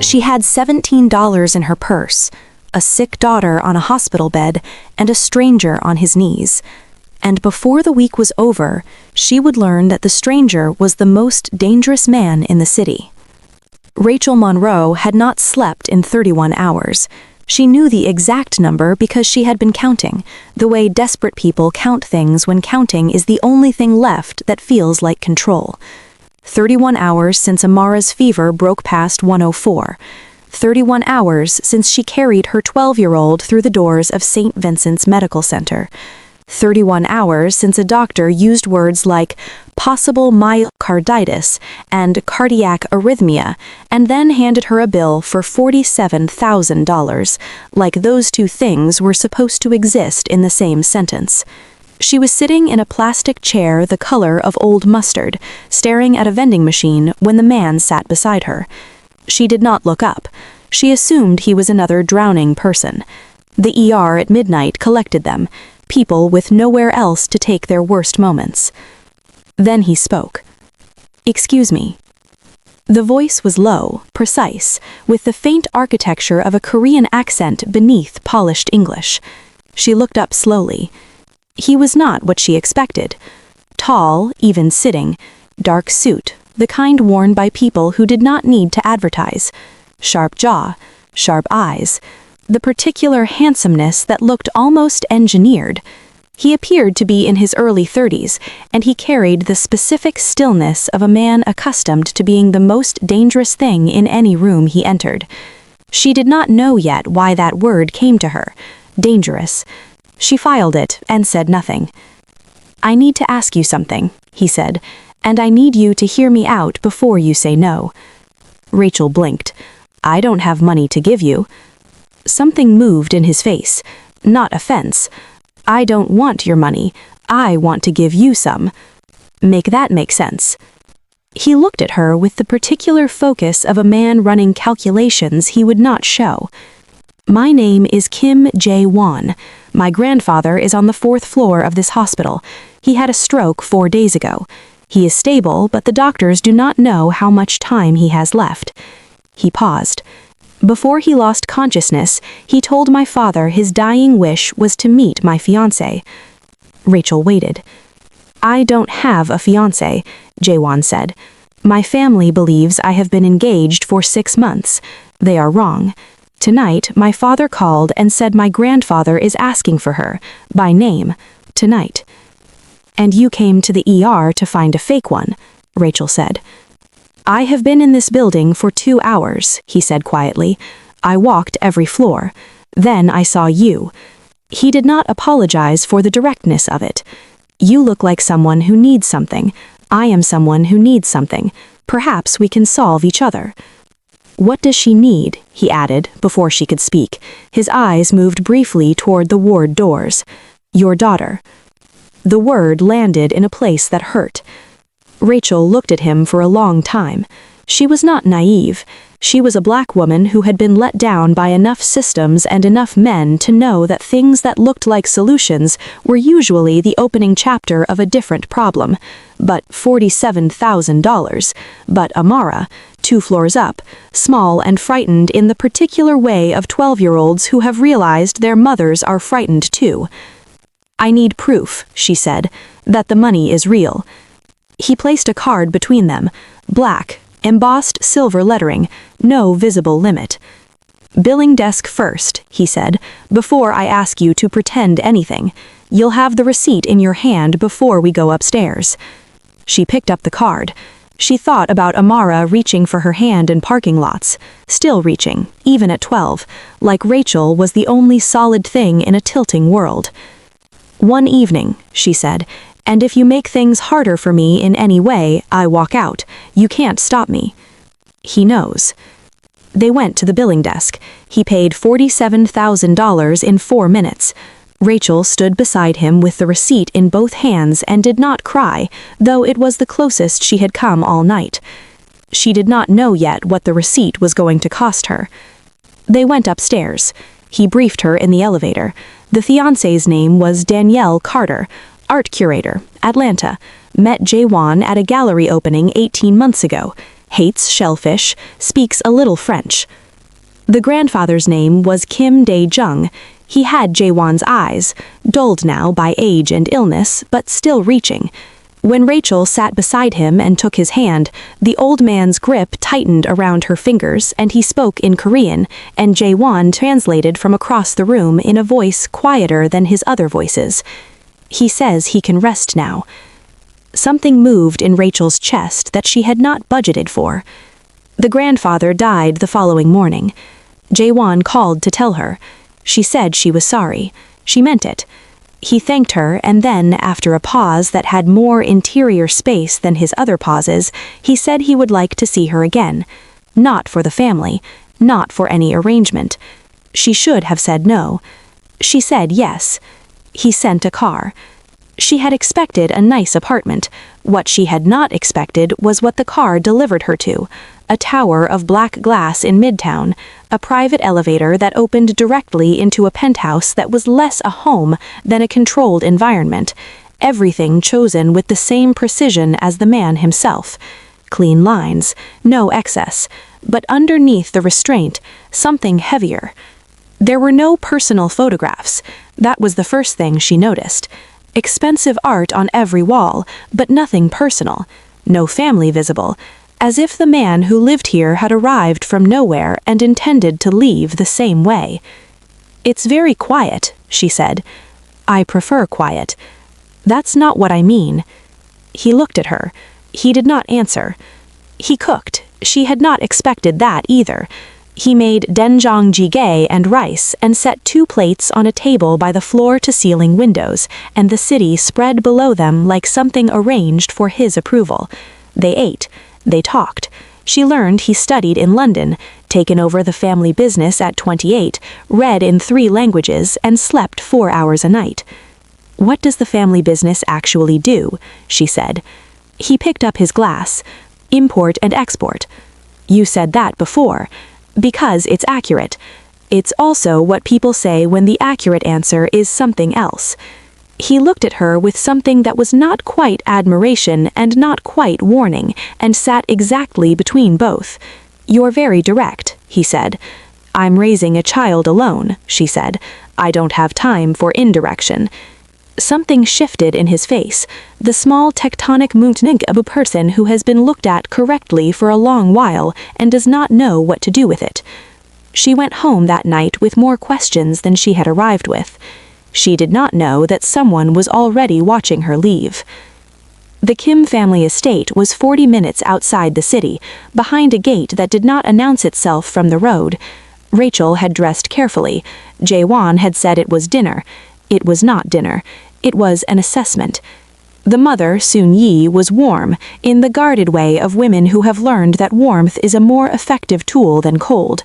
She had $17 in her purse, a sick daughter on a hospital bed, and a stranger on his knees. And before the week was over, she would learn that the stranger was the most dangerous man in the city. Rachel Monroe had not slept in 31 hours. She knew the exact number because she had been counting, the way desperate people count things when counting is the only thing left that feels like control. 31 hours since Amara's fever broke past 104. 31 hours since she carried her 12-year-old through the doors of St. Vincent's Medical Center. 31 hours since a doctor used words like possible myocarditis and cardiac arrhythmia and then handed her a bill for $47,000, like those two things were supposed to exist in the same sentence. She was sitting in a plastic chair the color of old mustard, staring at a vending machine when the man sat beside her. She did not look up. She assumed he was another drowning person. The ER at midnight collected them, people with nowhere else to take their worst moments. Then he spoke. "Excuse me." The voice was low, precise, with the faint architecture of a Korean accent beneath polished English. She looked up slowly. He was not what she expected. Tall, even sitting, dark suit, the kind worn by people who did not need to advertise. Sharp jaw, sharp eyes, the particular handsomeness that looked almost engineered. He appeared to be in his early 30s, and he carried the specific stillness of a man accustomed to being the most dangerous thing in any room he entered. She did not know yet why that word came to her. Dangerous. She filed it and said nothing. "I need to ask you something," he said, "and I need you to hear me out before you say no." Rachel blinked. "I don't have money to give you." Something moved in his face. Not offense. "I don't want your money. I want to give you some. Make that make sense." He looked at her with the particular focus of a man running calculations he would not show. "My name is Kim J. Won. My grandfather is on the 4th floor of this hospital. He had a stroke 4 days ago. He is stable, but the doctors do not know how much time he has left." He paused. "Before he lost consciousness, he told my father his dying wish was to meet my fiancée." Rachel waited. "I don't have a fiancé," Jaewon said. "My family believes I have been engaged for 6 months. They are wrong. Tonight, my father called and said my grandfather is asking for her, by name, tonight." "And you came to the ER to find a fake one," Rachel said. "I have been in this building for 2 hours," he said quietly. "I walked every floor. Then I saw you." He did not apologize for the directness of it. "You look like someone who needs something. I am someone who needs something. Perhaps we can solve each other." "What does she need?" he added, before she could speak. His eyes moved briefly toward the ward doors. "Your daughter." The word landed in a place that hurt. Rachel looked at him for a long time. She was not naive. She was a black woman who had been let down by enough systems and enough men to know that things that looked like solutions were usually the opening chapter of a different problem. But $47,000. But Amara, 2 floors up, small and frightened in the particular way of 12-year-olds who have realized their mothers are frightened too. "I need proof," she said, "that the money is real." He placed a card between them, black, embossed silver lettering, no visible limit. "Billing desk first," he said, "before I ask you to pretend anything. You'll have the receipt in your hand before we go upstairs." She picked up the card. She thought about Amara reaching for her hand in parking lots, still reaching, even at 12, like Rachel was the only solid thing in a tilting world. "One evening," she said, "and if you make things harder for me in any way, I walk out. You can't stop me." He knows. They went to the billing desk. He paid $47,000 in 4 minutes. Rachel stood beside him with the receipt in both hands and did not cry, though it was the closest she had come all night. She did not know yet what the receipt was going to cost her. They went upstairs. He briefed her in the elevator. The fiancé's name was Danielle Carter, art curator, Atlanta. Met Jaewon at a gallery opening 18 months ago. Hates shellfish, speaks a little French. The grandfather's name was Kim Dae-jung. He had Jaewon's eyes, dulled now by age and illness, but still reaching. When Rachel sat beside him and took his hand, the old man's grip tightened around her fingers and he spoke in Korean, and Jaewon translated from across the room in a voice quieter than his other voices. He says he can rest now. Something moved in Rachel's chest that she had not budgeted for. The grandfather died the following morning. Jaewon called to tell her. She said she was sorry. She meant it. He thanked her, and then, after a pause that had more interior space than his other pauses, he said he would like to see her again. Not for the family, not for any arrangement. She should have said no. She said yes. He sent a car. She had expected a nice apartment. What she had not expected was what the car delivered her to. A tower of black glass in Midtown, a private elevator that opened directly into a penthouse that was less a home than a controlled environment, everything chosen with the same precision as the man himself. Clean lines, no excess, but underneath the restraint, something heavier. There were no personal photographs. That was the first thing she noticed. Expensive art on every wall, but nothing personal. No family visible. As if the man who lived here had arrived from nowhere and intended to leave the same way. "It's very quiet," she said. "I prefer quiet." "That's not what I mean." He looked at her. He did not answer. He cooked. She had not expected that either. He made doenjang jjigae and rice and set 2 plates on a table by the floor-to-ceiling windows, and the city spread below them like something arranged for his approval. They ate. They talked. She learned he studied in London, taken over the family business at 28, read in 3 languages, and slept 4 hours a night. "What does the family business actually do?" she said. He picked up his glass. "Import and export." "You said that before." "Because it's accurate. It's also what people say when the accurate answer is something else." He looked at her with something that was not quite admiration and not quite warning, and sat exactly between both. "You're very direct," he said. "I'm raising a child alone," she said. "I don't have time for indirection." Something shifted in his face, the small tectonic movement of a person who has been looked at correctly for a long while and does not know what to do with it. She went home that night with more questions than she had arrived with. She did not know that someone was already watching her leave. The Kim family estate was 40 minutes outside the city, behind a gate that did not announce itself from the road. Rachel had dressed carefully. Jaewon had said it was dinner. It was not dinner. It was an assessment. The mother, Soon-yi, was warm, in the guarded way of women who have learned that warmth is a more effective tool than cold.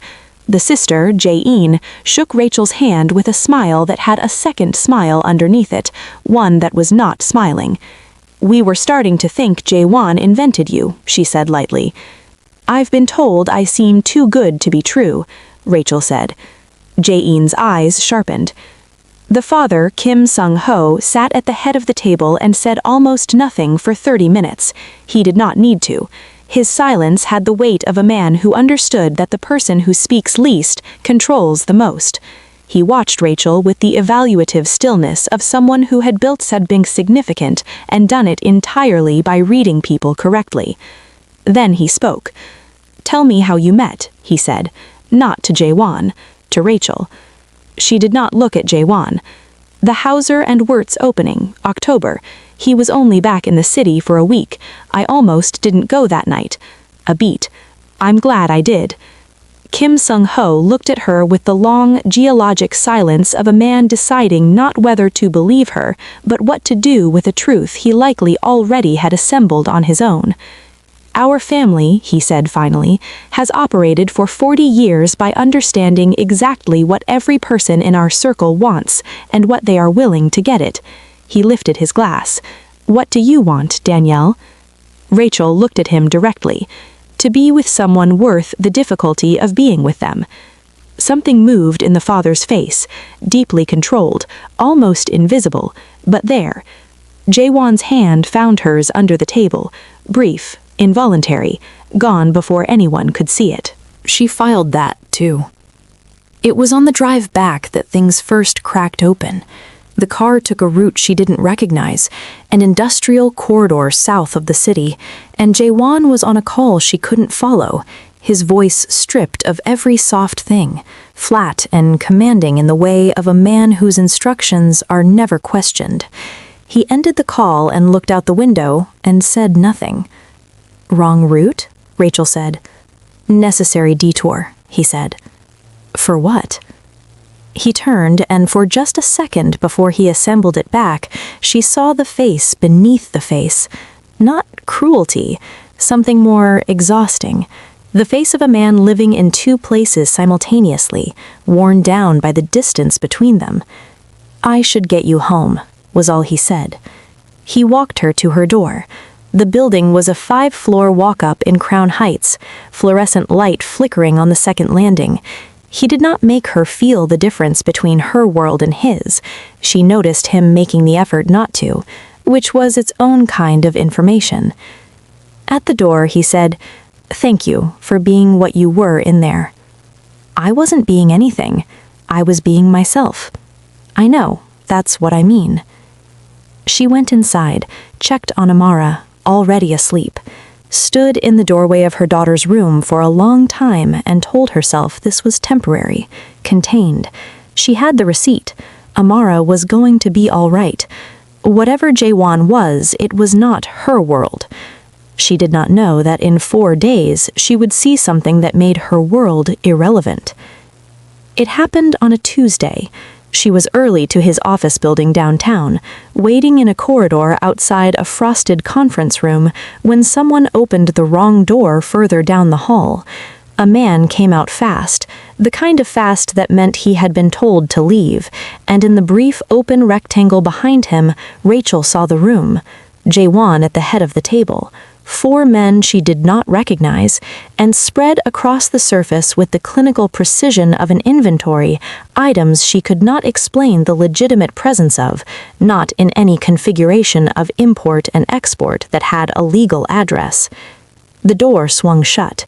The sister, Jae-in, shook Rachel's hand with a smile that had a second smile underneath it, one that was not smiling. "We were starting to think Jaewon invented you," she said lightly. "I've been told I seem too good to be true," Rachel said. Jae-in's eyes sharpened. The father, Kim Sung-ho, sat at the head of the table and said almost nothing for 30 minutes. He did not need to. His silence had the weight of a man who understood that the person who speaks least controls the most. He watched Rachel with the evaluative stillness of someone who had built something significant and done it entirely by reading people correctly. Then he spoke. "Tell me how you met," he said. Not to Jaewon, to Rachel. She did not look at Jaewon. "The Hauser and Wirtz opening, October. He was only back in the city for a week. I almost didn't go that night. A beat. I'm glad I did." Kim Sung-ho looked at her with the long, geologic silence of a man deciding not whether to believe her, but what to do with a truth he likely already had assembled on his own. "Our family," he said finally, "has operated for 40 years by understanding exactly what every person in our circle wants and what they are willing to get it." He lifted his glass. "What do you want, Danielle?" Rachel looked at him directly. To be with someone worth the difficulty of being with them. Something moved in the father's face, deeply controlled, almost invisible, but there. Jaewon's hand found hers under the table, brief, involuntary, gone before anyone could see it. She filed that, too. It was on the drive back that things first cracked open. The car took a route she didn't recognize, an industrial corridor south of the city, and Jaewon was on a call she couldn't follow, his voice stripped of every soft thing, flat and commanding in the way of a man whose instructions are never questioned. He ended the call and looked out the window and said nothing. "Wrong route?" Rachel said. "Necessary detour," he said. "For what?" He turned, and for just a second before he assembled it back, she saw the face beneath the face. Not cruelty, something more exhausting. The face of a man living in two places simultaneously, worn down by the distance between them. "I should get you home," was all he said. He walked her to her door. The building was a 5-floor walk-up in Crown Heights, fluorescent light flickering on the second landing. He did not make her feel the difference between her world and his. She noticed him making the effort not to, which was its own kind of information. At the door, he said, "Thank you for being what you were in there." "I wasn't being anything. I was being myself." "I know, that's what I mean." She went inside, checked on Amara, already asleep, stood in the doorway of her daughter's room for a long time and told herself this was temporary, contained. She had the receipt. Amara was going to be all right. Whatever Jaewon was, it was not her world. She did not know that in 4 days she would see something that made her world irrelevant. It happened on a Tuesday. She was early to his office building downtown, waiting in a corridor outside a frosted conference room when someone opened the wrong door further down the hall. A man came out fast, the kind of fast that meant he had been told to leave, and in the brief open rectangle behind him, Rachel saw the room. Jaewon at the head of the table. 4 men she did not recognize, and spread across the surface with the clinical precision of an inventory, items she could not explain the legitimate presence of, not in any configuration of import and export that had a legal address. The door swung shut.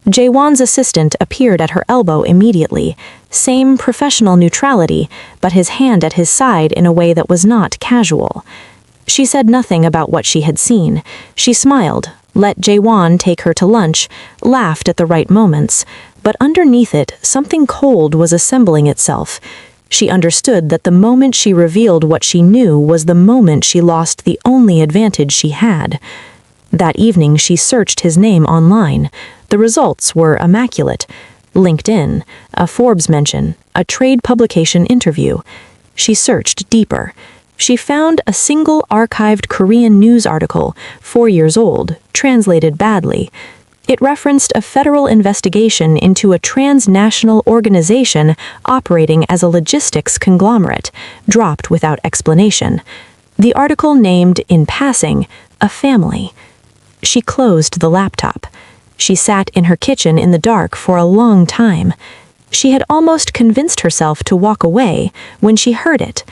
Jaewon's assistant appeared at her elbow immediately, same professional neutrality, but his hand at his side in a way that was not casual. She said nothing about what she had seen. She smiled, let Jaewon take her to lunch, laughed at the right moments, but underneath it, something cold was assembling itself. She understood that the moment she revealed what she knew was the moment she lost the only advantage she had. That evening she searched his name online. The results were immaculate. LinkedIn, a Forbes mention, a trade publication interview. She searched deeper. She found a single archived Korean news article, 4 years old, translated badly. It referenced a federal investigation into a transnational organization operating as a logistics conglomerate, dropped without explanation. The article named, in passing, a family. She closed the laptop. She sat in her kitchen in the dark for a long time. She had almost convinced herself to walk away when she heard it.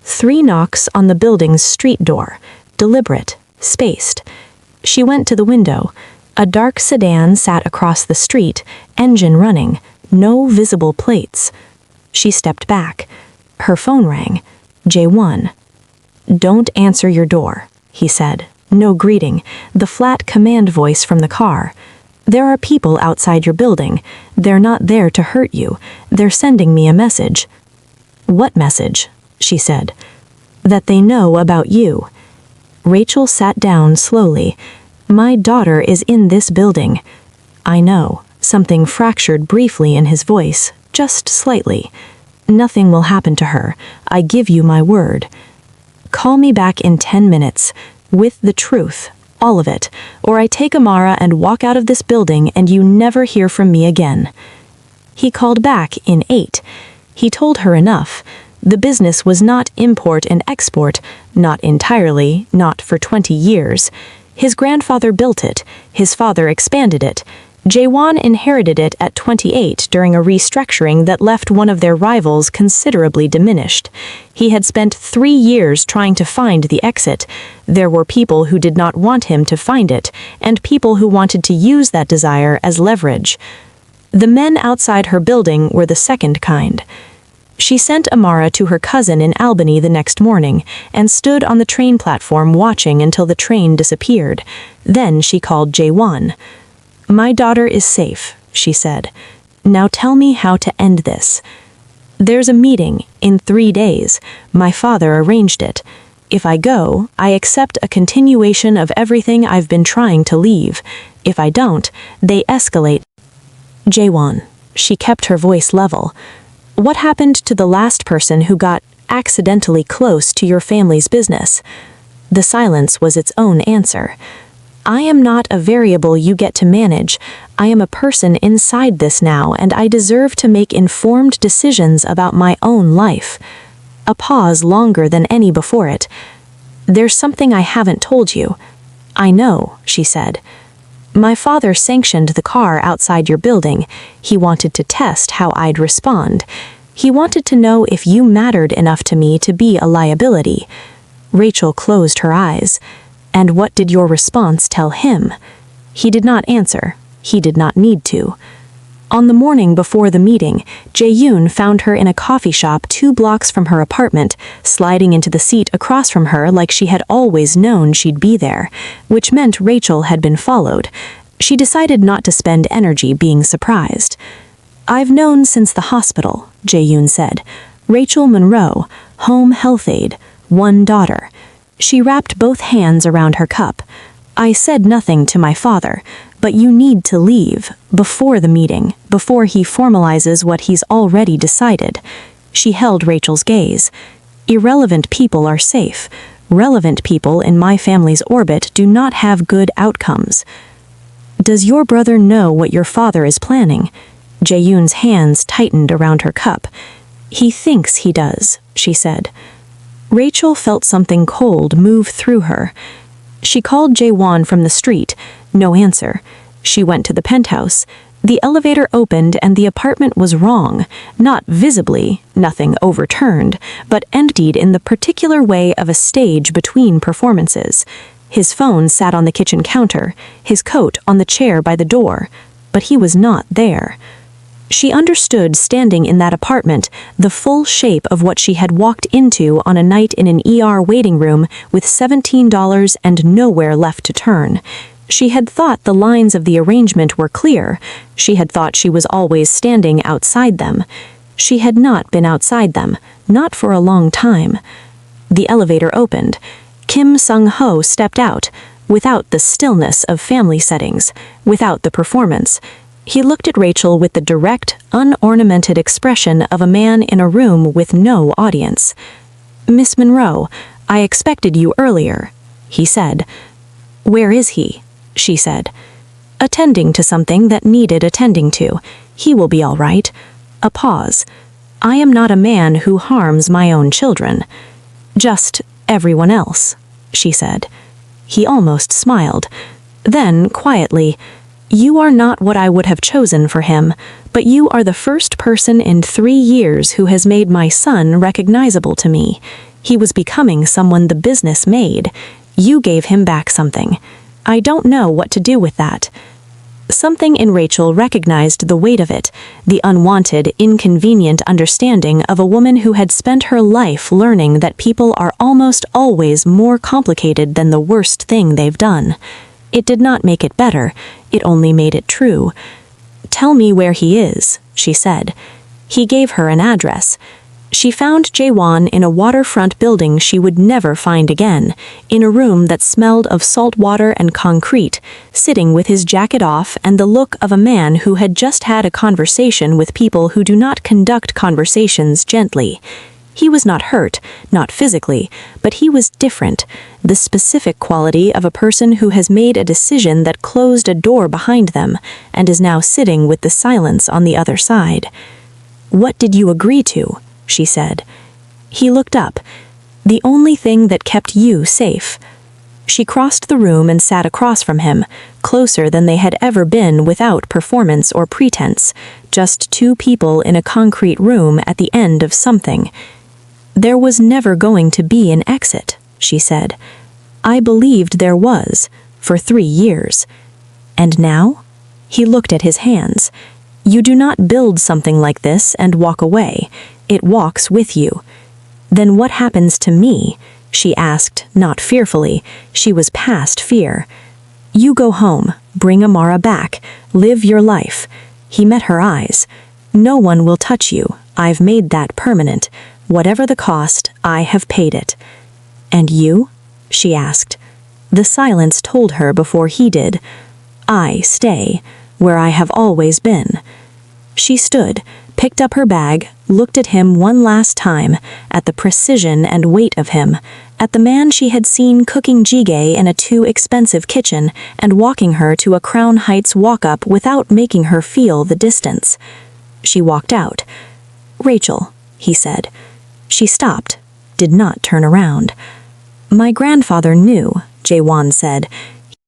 3 knocks on the building's street door, deliberate, spaced. She went to the window. A dark sedan sat across the street, engine running, no visible plates. She stepped back. Her phone rang. Jaewon. "Don't answer your door," he said. No greeting, the flat command voice from the car. "There are people outside your building. They're not there to hurt you. They're sending me a message." "What message?" she said. "That they know about you." Rachel sat down slowly. "My daughter is in this building." "I know." Something fractured briefly in his voice, just slightly. "Nothing will happen to her. I give you my word." "Call me back in 10 minutes, with the truth, all of it, or I take Amara and walk out of this building and you never hear from me again." He called back in 8. He told her enough. The business was not import and export, not entirely, not for 20 years. His grandfather built it, his father expanded it. Jaewon inherited it at 28 during a restructuring that left one of their rivals considerably diminished. He had spent 3 years trying to find the exit. There were people who did not want him to find it, and people who wanted to use that desire as leverage. The men outside her building were the second kind. She sent Amara to her cousin in Albany the next morning and stood on the train platform watching until the train disappeared. Then she called Jaewon. "My daughter is safe," she said. "Now tell me how to end this. There's a meeting in 3 days. My father arranged it. If I go, I accept a continuation of everything I've been trying to leave. If I don't, they escalate." Jaewon. She kept her voice level. "What happened to the last person who got accidentally close to your family's business?" The silence was its own answer. "I am not a variable you get to manage. I am a person inside this now, and I deserve to make informed decisions about my own life." A pause longer than any before it. "There's something I haven't told you." "I know," she said. "My father sanctioned the car outside your building. He wanted to test how I'd respond. He wanted to know if you mattered enough to me to be a liability." Rachel closed her eyes. "And what did your response tell him?" He did not answer. He did not need to. On the morning before the meeting, Jae-yoon found her in a coffee shop 2 blocks from her apartment, sliding into the seat across from her like she had always known she'd be there, which meant Rachel had been followed. She decided not to spend energy being surprised. "I've known since the hospital," Jae-yoon said. "Rachel Monroe, home health aide, 1 daughter." She wrapped both hands around her cup. "I said nothing to my father, but you need to leave, before the meeting, before he formalizes what he's already decided." She held Rachel's gaze. "Irrelevant people are safe. Relevant people in my family's orbit do not have good outcomes." "Does your brother know what your father is planning?" Jae-yoon's hands tightened around her cup. "He thinks he does," she said. Rachel felt something cold move through her. She called Jaewon from the street. No answer. She went to the penthouse. The elevator opened and the apartment was wrong. Not visibly, nothing overturned, but emptied in the particular way of a stage between performances. His phone sat on the kitchen counter, his coat on the chair by the door, but he was not there. She understood, standing in that apartment, the full shape of what she had walked into on a night in an ER waiting room with $17 and nowhere left to turn. She had thought the lines of the arrangement were clear. She had thought she was always standing outside them. She had not been outside them, not for a long time. The elevator opened. Kim Sung-ho stepped out, without the stillness of family settings, without the performance. He looked at Rachel with the direct, unornamented expression of a man in a room with no audience. "Miss Monroe, I expected you earlier," he said. "Where is he?" she said. "Attending to something that needed attending to. He will be all right." A pause. "I am not a man who harms my own children. Just everyone else," she said. He almost smiled. Then, quietly, "You are not what I would have chosen for him, but you are the first person in 3 years who has made my son recognizable to me. He was becoming someone the business made. You gave him back something. I don't know what to do with that." Something in Rachel recognized the weight of it, the unwanted, inconvenient understanding of a woman who had spent her life learning that people are almost always more complicated than the worst thing they've done. It did not make it better, it only made it true. "Tell me where he is," she said. He gave her an address. She found Jaewon in a waterfront building she would never find again, in a room that smelled of salt water and concrete, sitting with his jacket off and the look of a man who had just had a conversation with people who do not conduct conversations gently. He was not hurt, not physically, but he was different, the specific quality of a person who has made a decision that closed a door behind them and is now sitting with the silence on the other side. "What did you agree to?" she said. He looked up. "The only thing that kept you safe." She crossed the room and sat across from him, closer than they had ever been without performance or pretense, just two people in a concrete room at the end of something. "There was never going to be an exit," she said. "I believed there was, for 3 years. And now?" He looked at his hands. "You do not build something like this and walk away. It walks with you." "Then what happens to me?" she asked, not fearfully. She was past fear. "You go home, bring Amara back, live your life." He met her eyes. "No one will touch you. I've made that permanent. Whatever the cost, I have paid it." "And you?" she asked. The silence told her before he did. "I stay, where I have always been." She stood, picked up her bag, looked at him one last time, at the precision and weight of him, at the man she had seen cooking jjigae in a too expensive kitchen and walking her to a Crown Heights walk-up without making her feel the distance. She walked out. "Rachel," he said. She stopped, did not turn around. "My grandfather knew," Jaewon said.